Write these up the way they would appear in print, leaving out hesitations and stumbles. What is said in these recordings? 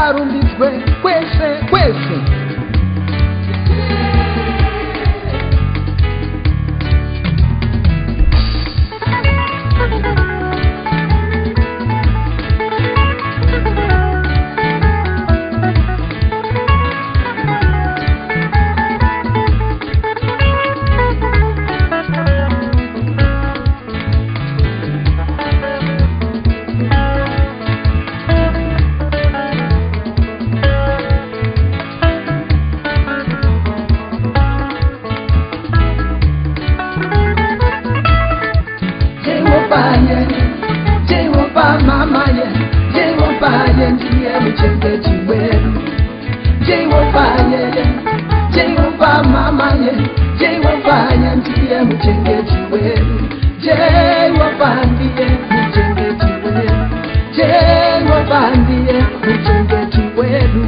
ngarumbizwe kwese kwese. Mama ye, Jehova ye ndiye mchengeji wenu. Jehova ye, Jehova mama ye, Jehova ye ndiye mchengeji wenu. Jehova ndiye mchengeji wenu. Jehova ndiye mchengeji wenu.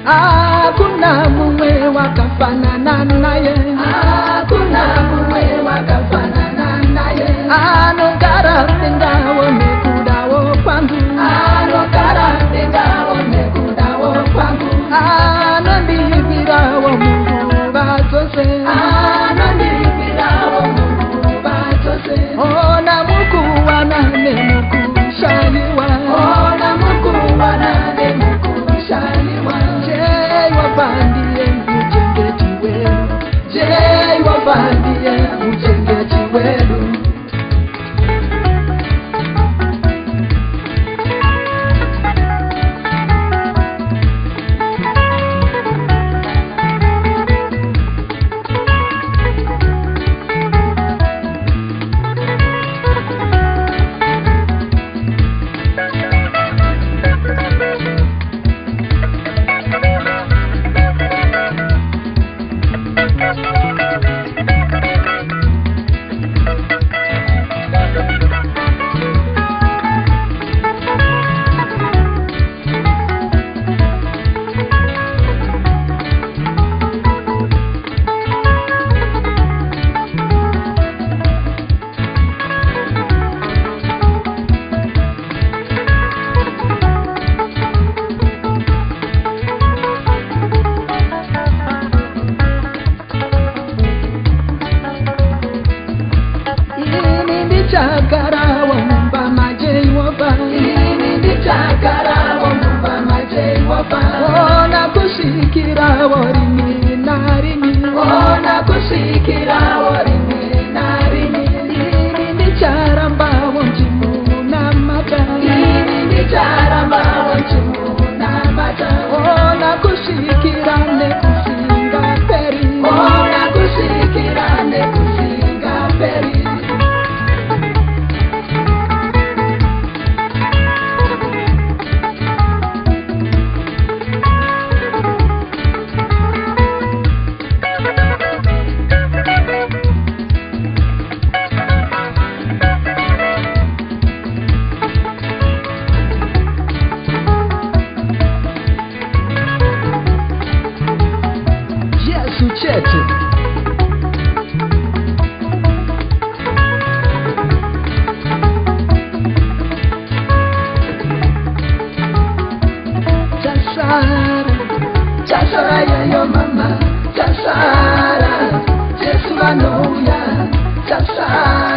Hakuna mume wakafanana naye, hakuna mume wakafanana naye. Anongara tendawo mekudawo kwangu, anongara tendawo mekudawo kwangu. Anondibirawo Mungu batose, anondibirawo Mungu batose. Ona Mungu wanane Mungu shaliwa, ona Mungu wanane Mungu shaliwa. Jehova ndiye mchengeji wenu. Jehova ndiye mchengeji wenu. Chakara wa mumba Jehova, ini ndi chakara wa mumba Jehova. Ona kushikira warini narini, ona kushikira warini narini. Ini ndi charamba wa mchimu na mata, ini ndi charamba wa mchimu na mata. Ona kushikira ne kusinga peri, ona kushikira ne kusinga peri. Yesu chetu. Chasara yo mama, chasara, Yesu anoya, chasara.